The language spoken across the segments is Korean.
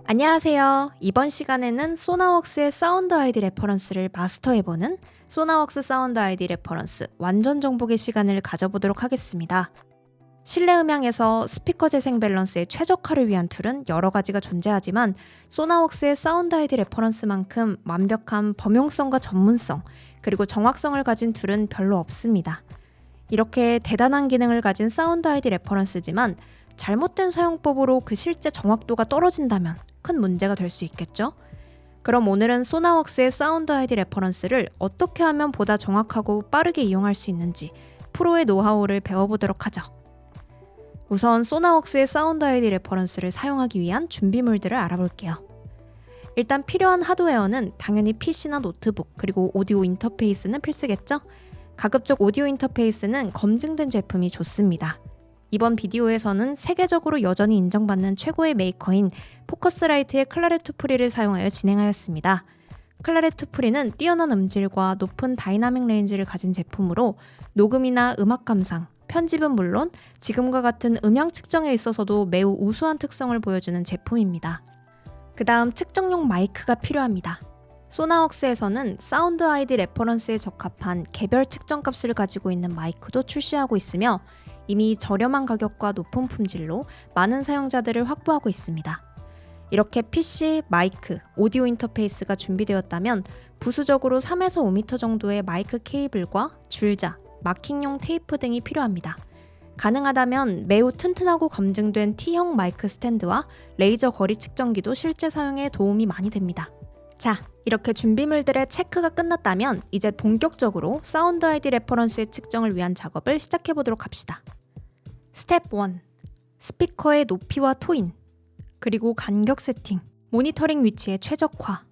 안녕하세요. 이번 시간에는 소나웍스의 사운드 아이디 레퍼런스를 마스터해보는 소나웍스 사운드 아이디 레퍼런스 완전 정복의 시간을 가져보도록 하겠습니다. 실내 음향에서 스피커 재생 밸런스의 최적화를 위한 툴은 여러 가지가 존재하지만 소나웍스의 사운드 아이디 레퍼런스만큼 완벽한 범용성과 전문성 그리고 정확성을 가진 툴은 별로 없습니다. 이렇게 대단한 기능을 가진 사운드 아이디 레퍼런스지만 잘못된 사용법으로 그 실제 정확도가 떨어진다면 큰 문제가 될 수 있겠죠? 그럼 오늘은 소나웍스의 사운드 아이디 레퍼런스를 어떻게 하면 보다 정확하고 빠르게 이용할 수 있는지 프로의 노하우를 배워보도록 하죠. 우선 소나웍스의 사운드 아이디 레퍼런스를 사용하기 위한 준비물들을 알아볼게요. 일단 필요한 하드웨어는 당연히 PC나 노트북 그리고 오디오 인터페이스는 필수겠죠? 가급적 오디오 인터페이스는 검증된 제품이 좋습니다. 이번 비디오에서는 세계적으로 여전히 인정받는 최고의 메이커인 포커스라이트의 클라렛2 프리를 사용하여 진행하였습니다. 클라렛2 프리는 뛰어난 음질과 높은 다이나믹 레인지를 가진 제품으로 녹음이나 음악 감상, 편집은 물론 지금과 같은 음향 측정에 있어서도 매우 우수한 특성을 보여주는 제품입니다. 그 다음 측정용 마이크가 필요합니다. 소나웍스에서는 사운드 아이디 레퍼런스에 적합한 개별 측정값을 가지고 있는 마이크도 출시하고 있으며 이미 저렴한 가격과 높은 품질로 많은 사용자들을 확보하고 있습니다. 이렇게 PC, 마이크, 오디오 인터페이스가 준비되었다면 부수적으로 3에서 5m 정도의 마이크 케이블과 줄자, 마킹용 테이프 등이 필요합니다. 가능하다면 매우 튼튼하고 검증된 T형 마이크 스탠드와 레이저 거리 측정기도 실제 사용에 도움이 많이 됩니다. 자, 이렇게 준비물들의 체크가 끝났다면 이제 본격적으로 사운드 아이디 레퍼런스의 측정을 위한 작업을 시작해보도록 합시다. 스텝 1. 스피커의 높이와 토인, 그리고 간격 세팅, 모니터링 위치의 최적화.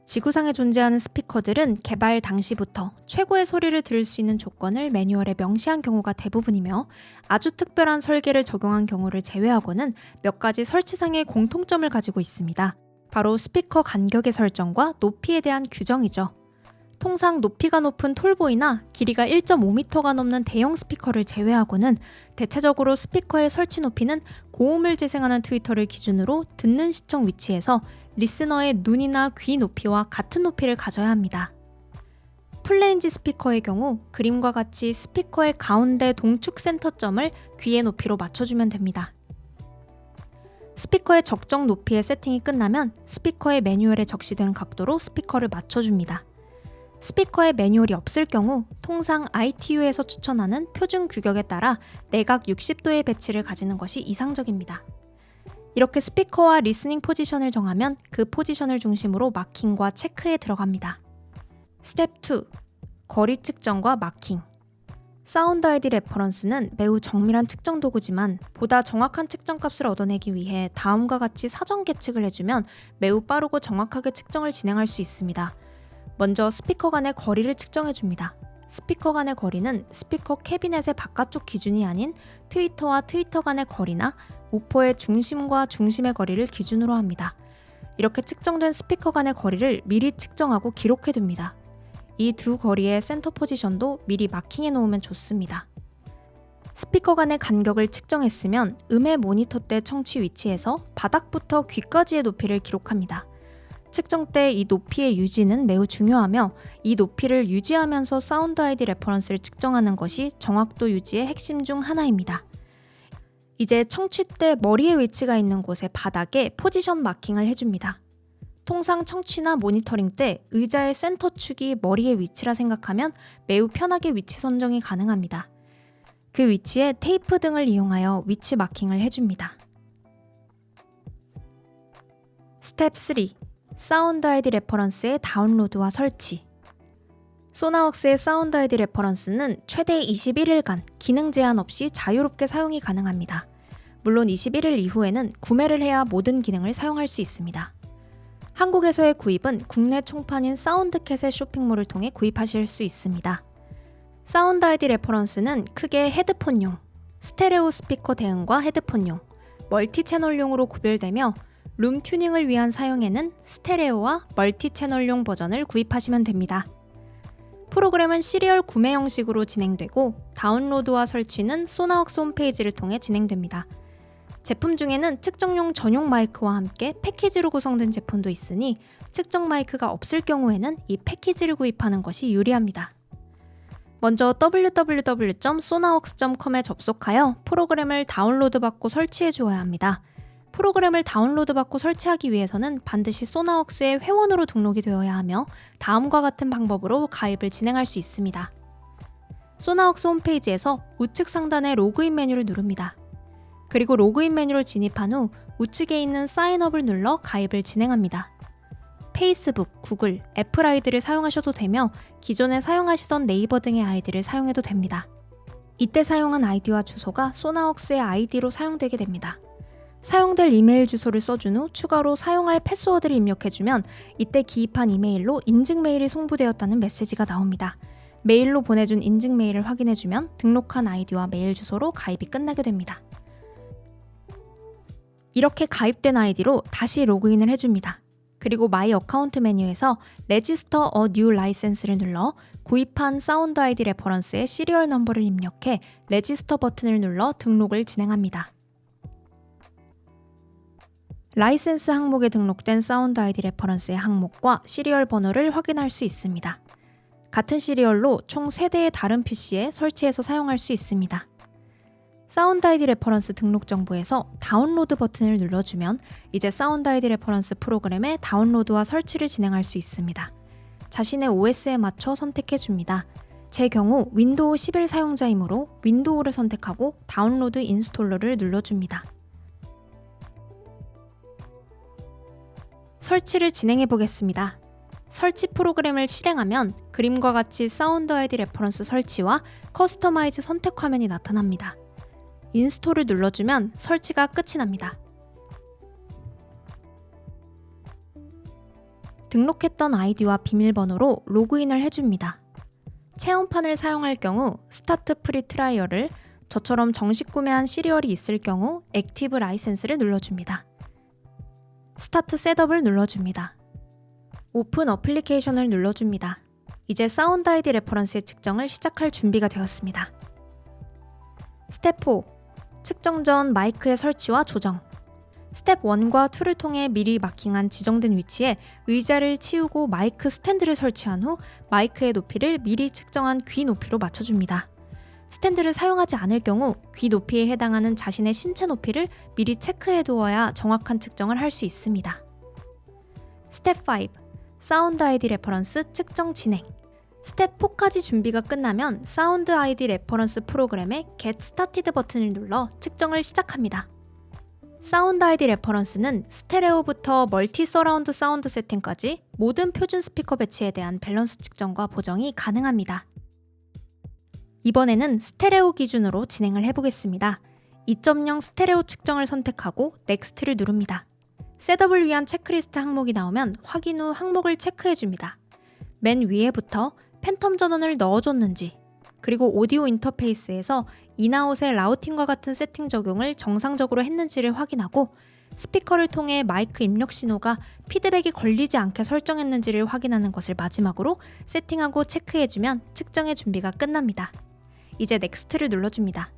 지구상에 존재하는 스피커들은 개발 당시부터 최고의 소리를 들을 수 있는 조건을 매뉴얼에 명시한 경우가 대부분이며 아주 특별한 설계를 적용한 경우를 제외하고는 몇 가지 설치상의 공통점을 가지고 있습니다. 바로 스피커 간격의 설정과 높이에 대한 규정이죠. 통상 높이가 높은 톨보이나 길이가 1.5m가 넘는 대형 스피커를 제외하고는 대체적으로 스피커의 설치 높이는 고음을 재생하는 트위터를 기준으로 듣는 시청 위치에서 리스너의 눈이나 귀 높이와 같은 높이를 가져야 합니다. 풀레인지 스피커의 경우 그림과 같이 스피커의 가운데 동축 센터점을 귀의 높이로 맞춰주면 됩니다. 스피커의 적정 노피의 세팅이 끝나면 스피커의 매뉴얼에 적시된 각도로 스피커를 맞춰줍니다. 스피커에 매뉴얼이 없을 경우 통상 ITU에서 추천하는 표준 규격에 따라 내각 60도의 배치를 가지는 것이 이상적입니다. 이렇게 스피커와 리스닝 포지션을 정하면 그 포지션을 중심으로 마킹과 체크에 들어갑니다. 스텝 2. 거리 측정과 마킹. 사운드 아이디 레퍼런스는 매우 정밀한 측정 도구지만 보다 정확한 측정값을 얻어내기 위해 다음과 같이 사전 계측을 해주면 매우 빠르고 정확하게 측정을 진행할 수 있습니다. 먼저 스피커 간의 거리를 측정해줍니다. 스피커 간의 거리는 스피커 캐비넷의 바깥쪽 기준이 아닌 트위터와 트위터 간의 거리나 우퍼의 중심과 중심의 거리를 기준으로 합니다. 이렇게 측정된 스피커 간의 거리를 미리 측정하고 기록해둡니다. 이 두 거리의 센터 포지션도 미리 마킹해 놓으면 좋습니다. 스피커 간의 간격을 측정했으면 음의 모니터 때 청취 위치에서 바닥부터 귀까지의 높이를 기록합니다. 측정 때 이 높이의 유지는 매우 중요하며 이 높이를 유지하면서 사운드 아이디 레퍼런스를 측정하는 것이 정확도 유지의 핵심 중 하나입니다. 이제 청취 때 머리의 위치가 있는 곳의 바닥에 포지션 마킹을 해줍니다. 통상 청취나 모니터링 때 의자의 센터 축이 머리의 위치라 생각하면 매우 편하게 위치 선정이 가능합니다. 그 위치에 테이프 등을 이용하여 위치 마킹을 해줍니다. 스텝 3. 사운드 아이디 레퍼런스의 다운로드와 설치. 소나웍스의 사운드 아이디 레퍼런스는 최대 21일간 기능 제한 없이 자유롭게 사용이 가능합니다. 물론 21일 이후에는 구매를 해야 모든 기능을 사용할 수 있습니다. 한국에서의 구입은 국내 총판인 사운드캣의 쇼핑몰을 통해 구입하실 수 있습니다. 사운드 아이디 레퍼런스는 크게 헤드폰용, 스테레오 스피커 대응과 헤드폰용, 멀티 채널용으로 구별되며 룸 튜닝을 위한 사용에는 스테레오와 멀티 채널용 버전을 구입하시면 됩니다. 프로그램은 시리얼 구매 형식으로 진행되고 다운로드와 설치는 소나웍스 홈페이지를 통해 진행됩니다. 제품 중에는 측정용 전용 마이크와 함께 패키지로 구성된 제품도 있으니 측정 마이크가 없을 경우에는 이 패키지를 구입하는 것이 유리합니다. 먼저 www.sonaworks.com에 접속하여 프로그램을 다운로드받고 설치해 주어야 합니다. 프로그램을 다운로드받고 설치하기 위해서는 반드시 소나웍스의 회원으로 등록이 되어야 하며 다음과 같은 방법으로 가입을 진행할 수 있습니다. 소나웍스 홈페이지에서 우측 상단의 로그인 메뉴를 누릅니다. 그리고 로그인 메뉴를 진입한 후 우측에 있는 사인업을 눌러 가입을 진행합니다. 페이스북, 구글, 애플 아이디를 사용하셔도 되며 기존에 사용하시던 네이버 등의 아이디를 사용해도 됩니다. 이때 사용한 아이디와 주소가 소나웍스의 아이디로 사용되게 됩니다. 사용될 이메일 주소를 써준 후 추가로 사용할 패스워드를 입력해주면 이때 기입한 이메일로 인증 메일이 송부되었다는 메시지가 나옵니다. 메일로 보내준 인증 메일을 확인해주면 등록한 아이디와 메일 주소로 가입이 끝나게 됩니다. 이렇게 가입된 아이디로 다시 로그인을 해줍니다. 그리고 마이 어카운트 메뉴에서 Register a New License를 눌러 구입한 사운드 아이디 레퍼런스의 시리얼 넘버를 입력해 레지스터 버튼을 눌러 등록을 진행합니다. 라이센스 항목에 등록된 사운드 아이디 레퍼런스의 항목과 시리얼 번호를 확인할 수 있습니다. 같은 시리얼로 총 3대의 다른 PC에 설치해서 사용할 수 있습니다. 사운드 아이디 레퍼런스 등록 정보에서 다운로드 버튼을 눌러주면 이제 사운드 아이디 레퍼런스 프로그램의 다운로드와 설치를 진행할 수 있습니다. 자신의 OS에 맞춰 선택해줍니다. 제 경우 윈도우 11 사용자이므로 윈도우를 선택하고 다운로드 인스톨러를 눌러줍니다. 설치를 진행해 보겠습니다. 설치 프로그램을 실행하면 그림과 같이 사운드 아이디 레퍼런스 설치와 커스터마이즈 선택 화면이 나타납니다. 인스톨을 눌러주면 설치가 끝이 납니다. 등록했던 아이디와 비밀번호로 로그인을 해줍니다. 체험판을 사용할 경우 스타트 프리 트라이얼을, 저처럼 정식 구매한 시리얼이 있을 경우 액티브 라이센스를 눌러줍니다. 스타트 셋업을 눌러줍니다. 오픈 어플리케이션을 눌러줍니다. 이제 사운드 아이디 레퍼런스의 측정을 시작할 준비가 되었습니다. 스텝 4. 측정 전 마이크의 설치와 조정. 스텝 1과 2를 통해 미리 마킹한 지정된 위치에 의자를 치우고 마이크 스탠드를 설치한 후 마이크의 높이를 미리 측정한 귀 높이로 맞춰줍니다. 스탠드를 사용하지 않을 경우 귀 높이에 해당하는 자신의 신체 높이를 미리 체크해 두어야 정확한 측정을 할 수 있습니다. 스텝 5. 사운드 아이디 레퍼런스 측정 진행. 스텝 4까지 준비가 끝나면 사운드 아이디 레퍼런스 프로그램의 Get Started 버튼을 눌러 측정을 시작합니다. 사운드 아이디 레퍼런스는 스테레오부터 멀티 서라운드 사운드 세팅까지 모든 표준 스피커 배치에 대한 밸런스 측정과 보정이 가능합니다. 이번에는 스테레오 기준으로 진행을 해보겠습니다. 2.0 스테레오 측정을 선택하고 넥스트를 누릅니다. 셋업을 위한 체크리스트 항목이 나오면 확인 후 항목을 체크해줍니다. 맨 위에부터 팬텀 전원을 넣어줬는지, 그리고 오디오 인터페이스에서 인아웃의 라우팅과 같은 세팅 적용을 정상적으로 했는지를 확인하고 스피커를 통해 마이크 입력 신호가 피드백이 걸리지 않게 설정했는지를 확인하는 것을 마지막으로 세팅하고 체크해주면 측정의 준비가 끝납니다. 이제 넥스트를 눌러줍니다.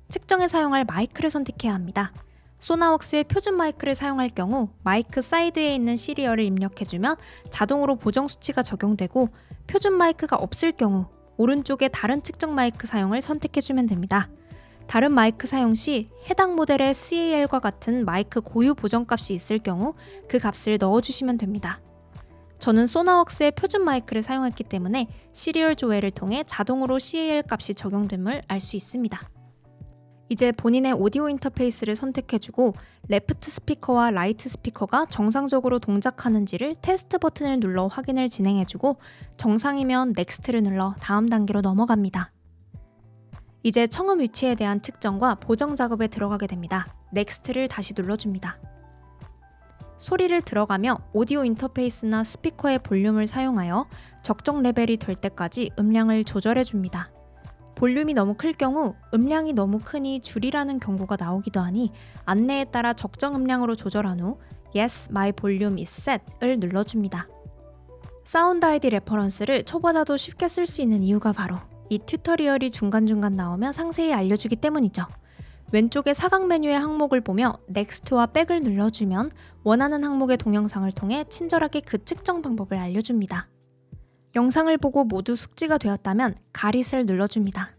측정에 사용할 마이크를 선택해야 합니다. 소나웍스의 표준 마이크를 사용할 경우 마이크 사이드에 있는 시리얼을 입력해주면 자동으로 보정 수치가 적용되고 표준 마이크가 없을 경우 오른쪽에 다른 측정 마이크 사용을 선택해주면 됩니다. 다른 마이크 사용 시 해당 모델의 CAL과 같은 마이크 고유 보정값이 있을 경우 그 값을 넣어주시면 됩니다. 저는 소나웍스의 표준 마이크를 사용했기 때문에 시리얼 조회를 통해 자동으로 CAL 값이 적용됨을 알 수 있습니다. 이제 본인의 오디오 인터페이스를 선택해주고 레프트 스피커와 라이트 스피커가 정상적으로 동작하는지를 테스트 버튼을 눌러 확인을 진행해주고 정상이면 넥스트를 눌러 다음 단계로 넘어갑니다. 이제 청음 위치에 대한 측정과 보정 작업에 들어가게 됩니다. 넥스트를 다시 눌러줍니다. 소리를 들어가며 오디오 인터페이스나 스피커의 볼륨을 사용하여 적정 레벨이 될 때까지 음량을 조절해줍니다. 볼륨이 너무 클 경우 음량이 너무 크니 줄이라는 경고가 나오기도 하니 안내에 따라 적정 음량으로 조절한 후 Yes, my volume is set을 눌러줍니다. 사운드 아이디 레퍼런스를 초보자도 쉽게 쓸 수 있는 이유가 바로 이 튜토리얼이 중간중간 나오면 상세히 알려주기 때문이죠. 왼쪽의 사각 메뉴의 항목을 보며 넥스트와 백을 눌러주면 원하는 항목의 동영상을 통해 친절하게 그 측정 방법을 알려줍니다. 영상을 보고 모두 숙지가 되었다면 가릿을 눌러줍니다.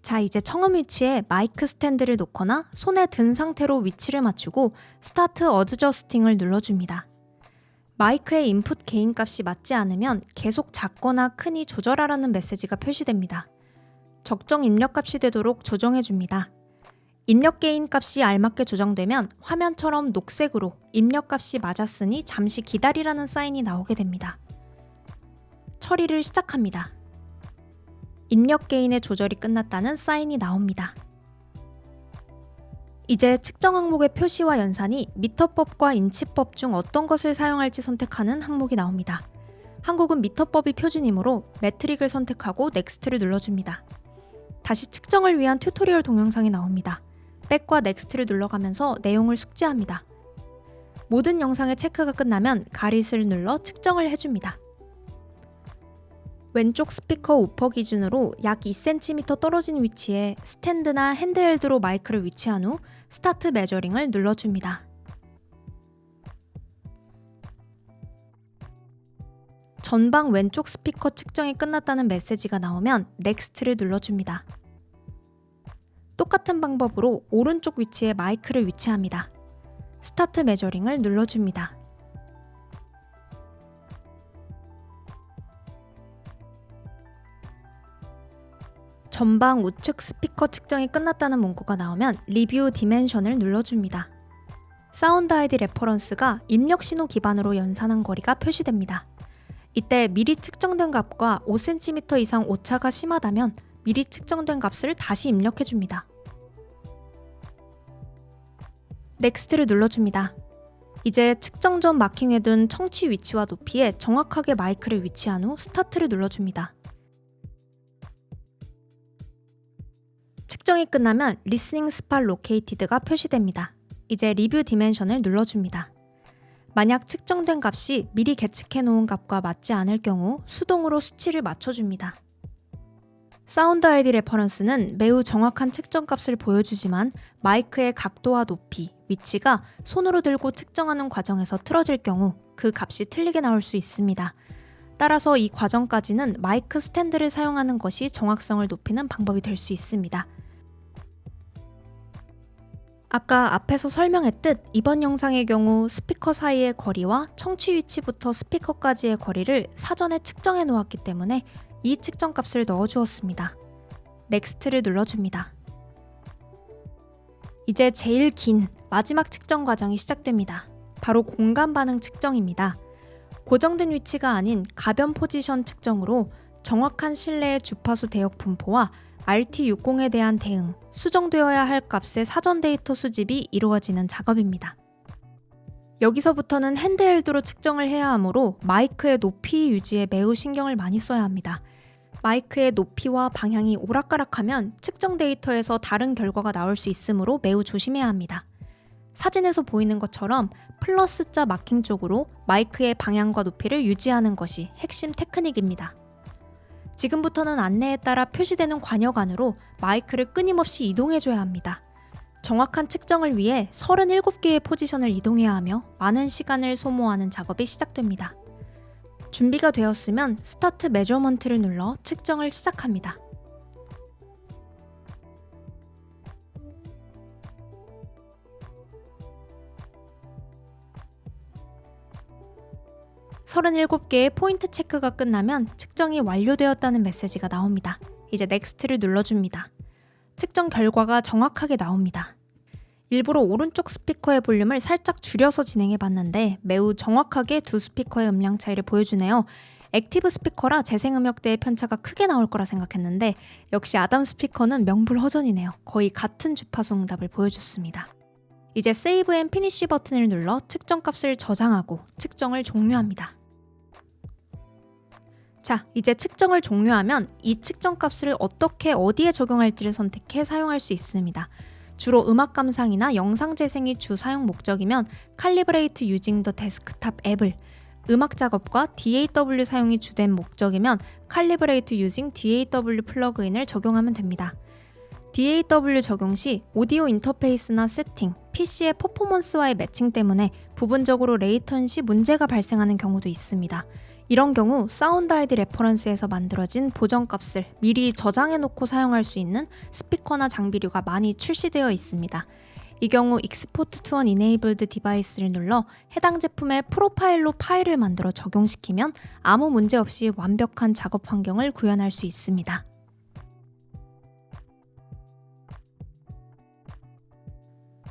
자, 이제 청음 위치에 마이크 스탠드를 놓거나 손에 든 상태로 위치를 맞추고 스타트 어드저스팅을 눌러줍니다. 마이크의 인풋 게인 값이 맞지 않으면 계속 작거나 크니 조절하라는 메시지가 표시됩니다. 적정 입력 값이 되도록 조정해줍니다. 입력 게인 값이 알맞게 조정되면 화면처럼 녹색으로 입력 값이 맞았으니 잠시 기다리라는 사인이 나오게 됩니다. 처리를 시작합니다. 입력 게인의 조절이 끝났다는 사인이 나옵니다. 이제 측정 항목의 표시와 연산이 미터법과 인치법 중 어떤 것을 사용할지 선택하는 항목이 나옵니다. 한국은 미터법이 표준이므로 매트릭을 선택하고 넥스트를 눌러줍니다. 다시 측정을 위한 튜토리얼 동영상이 나옵니다. 백과 넥스트를 눌러가면서 내용을 숙지합니다. 모든 영상의 체크가 끝나면 가릿을 눌러 측정을 해줍니다. 왼쪽 스피커 우퍼 기준으로 약 2cm 떨어진 위치에 스탠드나 핸드헬드로 마이크를 위치한 후 스타트 메저링을 눌러줍니다. 전방 왼쪽 스피커 측정이 끝났다는 메시지가 나오면 넥스트를 눌러줍니다. 똑같은 방법으로 오른쪽 위치에 마이크를 위치합니다. 스타트 메저링을 눌러줍니다. 전방 우측 스피커 측정이 끝났다는 문구가 나오면 리뷰 디멘션을 눌러줍니다. 사운드 아이디 레퍼런스가 입력 신호 기반으로 연산한 거리가 표시됩니다. 이때 미리 측정된 값과 5cm 이상 오차가 심하다면 미리 측정된 값을 다시 입력해줍니다. 넥스트를 눌러줍니다. 이제 측정 전 마킹해둔 청취 위치와 높이에 정확하게 마이크를 위치한 후 스타트를 눌러줍니다. 측정이 끝나면 리스닝 스팟 로케이티드가 표시됩니다. 이제 리뷰 디멘션을 눌러줍니다. 만약 측정된 값이 미리 계측해 놓은 값과 맞지 않을 경우 수동으로 수치를 맞춰줍니다. 사운드 아이디 레퍼런스는 매우 정확한 측정 값을 보여주지만 마이크의 각도와 높이, 위치가 손으로 들고 측정하는 과정에서 틀어질 경우 그 값이 틀리게 나올 수 있습니다. 따라서 이 과정까지는 마이크 스탠드를 사용하는 것이 정확성을 높이는 방법이 될 수 있습니다. 아까 앞에서 설명했듯 이번 영상의 경우 스피커 사이의 거리와 청취 위치부터 스피커까지의 거리를 사전에 측정해 놓았기 때문에 이 측정 값을 넣어 주었습니다. 넥스트를 눌러줍니다. 이제 제일 긴 마지막 측정 과정이 시작됩니다. 바로 공간 반응 측정입니다. 고정된 위치가 아닌 가변 포지션 측정으로 정확한 실내의 주파수 대역 분포와 RT60에 대한 대응, 수정되어야 할 값의 사전 데이터 수집이 이루어지는 작업입니다. 여기서부터는 핸드헬드로 측정을 해야 하므로 마이크의 높이 유지에 매우 신경을 많이 써야 합니다. 마이크의 높이와 방향이 오락가락하면 측정 데이터에서 다른 결과가 나올 수 있으므로 매우 조심해야 합니다. 사진에서 보이는 것처럼 플러스자 마킹 쪽으로 마이크의 방향과 높이를 유지하는 것이 핵심 테크닉입니다. 지금부터는 안내에 따라 표시되는 관역 안으로 마이크를 끊임없이 이동해줘야 합니다. 정확한 측정을 위해 37개의 포지션을 이동해야 하며 많은 시간을 소모하는 작업이 시작됩니다. 준비가 되었으면 스타트 메저먼트를 눌러 측정을 시작합니다. (37) 개의 포인트 체크가 끝나면 측정이 완료되었다는 메시지가 나옵니다. 이제 넥스트를 눌러줍니다. 측정 결과가 정확하게 나옵니다. 일부러 오른쪽 스피커의 볼륨을 살짝 줄여서 진행해봤는데 매우 정확하게 두 스피커의 음량 차이를 보여주네요. 액티브 스피커라 재생음역대의 편차가 크게 나올 거라 생각했는데 역시 아담 스피커는 명불허전이네요. 거의 같은 주파수 응답을 보여줬습니다. 이제 세이브 앤 피니쉬 버튼을 눌러 측정 값을 저장하고 측정을 종료합니다. 자, 이제 측정을 종료하면 이 측정 값을 어떻게 어디에 적용할지를 선택해 사용할 수 있습니다. 주로 음악 감상이나 영상 재생이 주 사용 목적이면 칼리브레이트 유징 더 데스크탑 앱을, 음악 작업과 DAW 사용이 주된 목적이면 Calibrate using DAW 플러그인을 적용하면 됩니다. DAW 적용 시 오디오 인터페이스나 세팅, PC의 퍼포먼스와의 매칭 때문에 부분적으로 레이턴시 문제가 발생하는 경우도 있습니다. 이런 경우 사운드 아이디 레퍼런스에서 만들어진 보정값을 미리 저장해놓고 사용할 수 있는 스피커나 장비류가 많이 출시되어 있습니다. 이 경우 Export to an Enabled Device를 눌러 해당 제품의 프로파일로 파일을 만들어 적용시키면 아무 문제 없이 완벽한 작업 환경을 구현할 수 있습니다.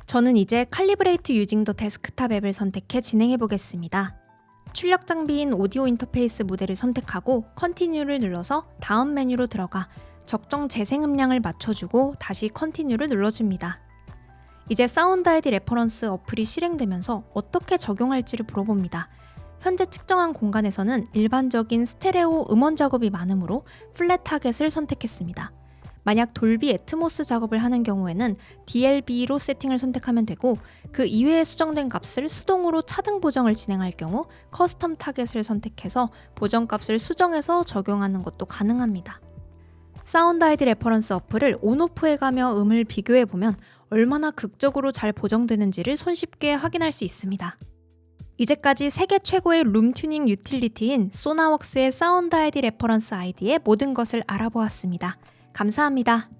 저는 이제 Calibrate using the Desktop 앱을 선택해 진행해 보겠습니다. 출력 장비인 오디오 인터페이스 모델을 선택하고 Continue를 눌러서 다음 메뉴로 들어가 적정 재생 음량을 맞춰주고 다시 Continue를 눌러줍니다. 이제 사운드 아이디 레퍼런스 어플이 실행되면서 어떻게 적용할지를 물어봅니다. 현재 측정한 공간에서는 일반적인 스테레오 음원 작업이 많으므로 플랫 타겟을 선택했습니다. 만약 돌비 애트모스 작업을 하는 경우에는 DLB로 세팅을 선택하면 되고 그 이외에 수정된 값을 수동으로 차등 보정을 진행할 경우 커스텀 타겟을 선택해서 보정값을 수정해서 적용하는 것도 가능합니다. 사운드 아이디 레퍼런스 어플을 온오프해가며 음을 비교해보면 얼마나 극적으로 잘 보정되는지를 손쉽게 확인할 수 있습니다. 이제까지 세계 최고의 룸 튜닝 유틸리티인 소나웍스의 사운드 아이디 레퍼런스 아이디의 모든 것을 알아보았습니다. 감사합니다.